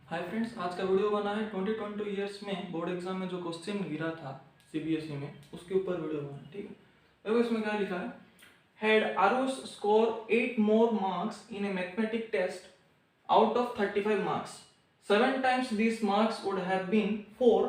Hi friends, आज का video बना है 2020 ईयर्स में बोर्ड एग्जाम में जो क्वेश्चन गिरा था सीबीएसई में उसके ऊपर वीडियो बना है। ठीक है, देखो इसमें क्या लिखा है। Had Aarush score 8 more marks in a mathematic test out of 35 marks. 7 times these marks would have been 4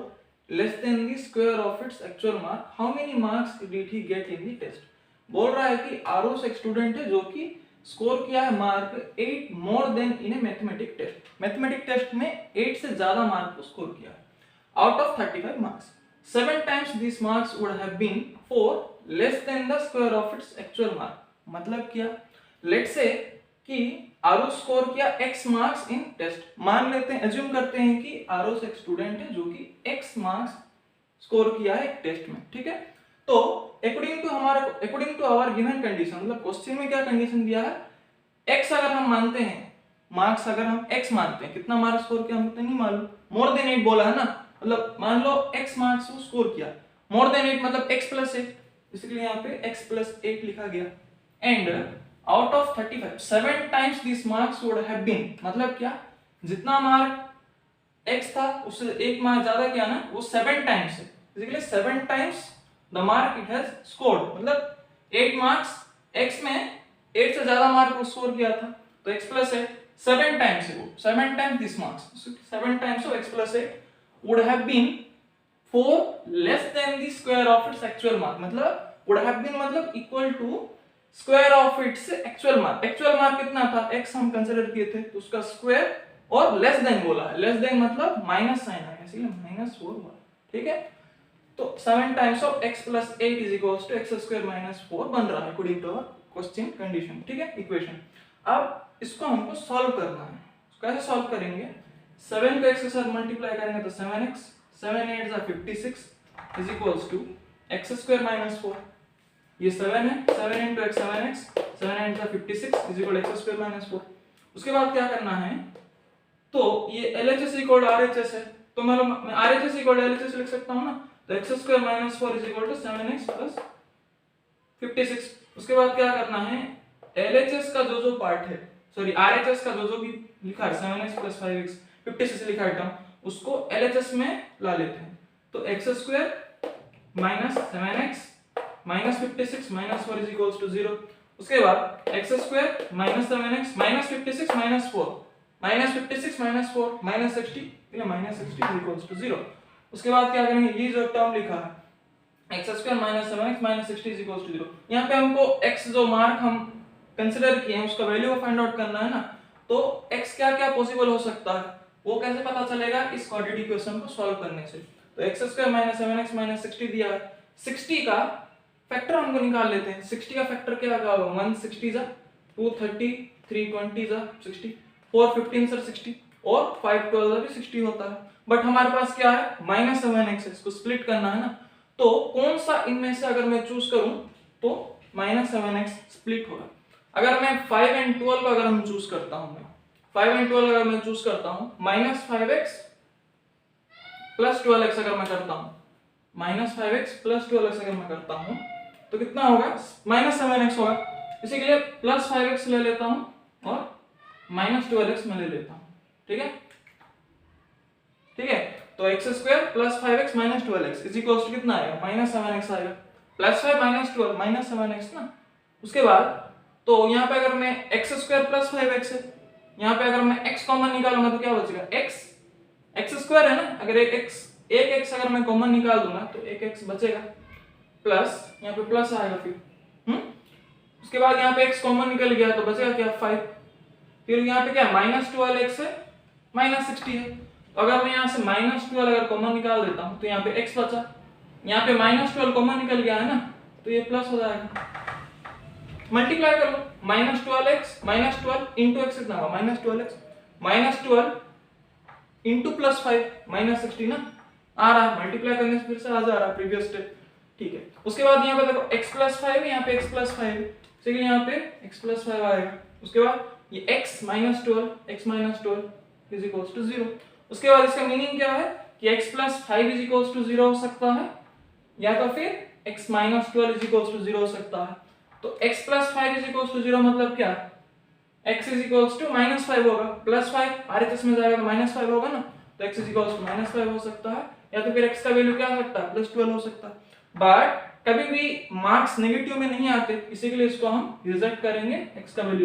less than the square of its actual mark. How many marks did he get in the test? बोल रहा है कि आरुष एक student है जो कि score किया है mark 8 more then in a mathematic test. Mathematic test में 8 से ज्यादा मार्क को स्कोर किया है out of 35 marks. 7 times these marks would have been 4 less than the square of its actual mark. मतलब क्या, लेट्स से कि आरुष स्कोर किया x मार्क्स इन टेस्ट। मान लेते हैं, एज्यूम करते हैं कि आरुष एक स्टूडेंट है जो कि x मार्क्स स्कोर किया है एक टेस्ट में। ठीक है, तो according to our given condition, मतलब क्वेश्चन में क्या कंडीशन दिया है, x अगर हम मानते हैं, मार्क्स अगर हम x मानते हैं, कितना मार्क्स स्कोर किया हमको नहीं मालूम, मोर देन 8 बोला है ना, मतलब मान लो x मार्क्स वो स्कोर किया, मोर देन 8 मतलब x प्लस 8, इसलिए यहाँ पे x प्लस 8 लिखा गया। And out of 35 7 times this marks would have been, मतलब क्या, जितना मार्क x था उससे एक मार्क ज्यादा क्या ना, वो 7 टाइम्स है, इसलिए 7 times the mark it has scored, मतलब 8 मार्क्स x में 8 से ज्यादा मार्क को स्कोर किया था, तो x प्लस 8 7 टाइम्स है वो, 7 times this marks, 7 times of x plus 8 would have been 4 less than the square of its actual mark, मतलब वुड हैव बीन मतलब equal to square of its actual mark. Actual mark कितना था, x हम consider किए थे, तो उसका square और लेस देन बोला है, लेस देन मतलब माइनस साइन आया, इसलिए -4 हुआ। ठीक है, तो 7 times of x plus 8 is equals to x square minus 4 बन रहा है according to our question condition. ठीक है, इक्वेशन। अब इसको हमको सॉल्व करना है, कैसे सॉल्व करेंगे, 7 को x के साथ मल्टीप्लाई करेंगे तो 7x, 7 8 जा 56 is equals to x square minus 4, ये 7 है, 7 into x 7x, 7 into 56 is equal to x square minus 4। उसके बाद क्या करना है, तो ये LHS equal to RHS है, तो मैं RHS equal to LHS लिख सकता हूँ ना, तो x square minus 4 is equal to 7x plus 56। उसके बाद क्या करना है, LHS का जो पार्ट है, सॉरी RHS का जो भी लिखा है 7x plus 5x 56 लिखा है टर्म, उसको LHS में ला लेते हैं, तो x square minus 7x minus 56 minus 4 is equals to 0। उसके बाद x square minus 7x minus 56 minus 4 minus 56 minus 4 minus 60, ये माइनस 60 इज इक्वल्स टू 0। उसके बाद क्या करेंगे, ये जो टर्म लिखा है x square minus 7x minus 60 is equals to 0, यहाँ पे हमको x जो मार्क हम कंसीडर किए हैं उसका वैल्यू को फाइंड आउट करना है ना, तो x क्या क्या पॉसिबल हो सकता है वो कैसे पता चलेगा, इस क्वाड्रेटिक इक्वेशन को सॉल्व करने से। तो x square minus 7x minus 60 दिया है, 60 का फैक्टर हमको निकाल लेते हैं। 60 का फैक्टर क्या होगा, 1 60 जा 230, 3 20 जा 60, 4 15 सर 60 और 5 12 भी 60 होता है। बट हमारे पास क्या है, -7x, इसको स्प्लिट करना है ना, तो कौन सा इनमें से अगर मैं चूज करूं तो -7x स्प्लिट होगा। अगर मैं 5 and 12 को अगर हम चूज करता हूं, मैं 5 and 12 अगर मैं चूज करता हूं, -5x प्लस 12x अगर मैं करता हूं, -5x प्लस 12x अगर मैं करता हूं तो कितना होगा, -7x होगा, इसी के लिए प्लस 5x ले लेता हूं और -12x में ले लेता हूं। ठीक है, ठीक है, तो x square plus 5x minus 12x is equals to कितना आएगा, -7x आएगा, प्लस 5 माइनस 12 -7x ना। उसके बाद तो यहाँ पे अगर मैं x स्क्वायर प्लस 5x है, यहाँ पे अगर मैं x कॉमन निकालूंगा तो क्या बचेगा, x स्क्वायर है ना, अगर एक x अगर मैं कॉमन निकाल दूंगा तो एक x बचेगा, प्लस यहाँ पे प्लस आएगा फिर उसके बाद यहाँ पे x कॉमन निकल गया तो बचेगा क्या 5, फिर यहाँ पे क्या -12x है -60 है, तो अगर मैं यहाँ से -12 अगर कॉमन निकाल देता हूँ तो यहाँ पे x बचा, यहाँ पे -12 कॉमन निकल गया है ना, तो ये प्लस हो जाएगा, मल्टीप्लाई कर लो, -12x -12 इंटू x कितना होगा -12x -12 इंटू प्लस 5 -60 ना, आ रहा है, मल्टीप्लाई करने से फिर से आ जा रहा है प्रीवियस स्टेप। ठीक है, उसके बाद यहाँ पे देखो x प्लस 5 है, यहाँ पे x प्लस 5 है, इसलिए यहाँ पे x प्लस 5 आएगा। उसके बाद ये x minus 12 is equals to 0। उसके बाद इसका मीनिंग क्या है कि x plus 5 is equals to 0 हो सकता है, या तो फिर x minus 12 is equals to 0 हो सकता है। तो x plus 5 is equals to 0 मतलब क्या, x इज इक्वल्स टू -5 होगा, +5 आरएचएस में जाएगा तो -5 होगा ना, तो x इज इक्वल्स टू -5 हो सकता है, या तो फिर x का वैल्यू क्या हो सकता है, +12 हो सकता है। बट कभी भी मार्क्स नेगेटिव में नहीं आते, इसी के लिए इसको हम रिजेक्ट करेंगे, x का वैल्यू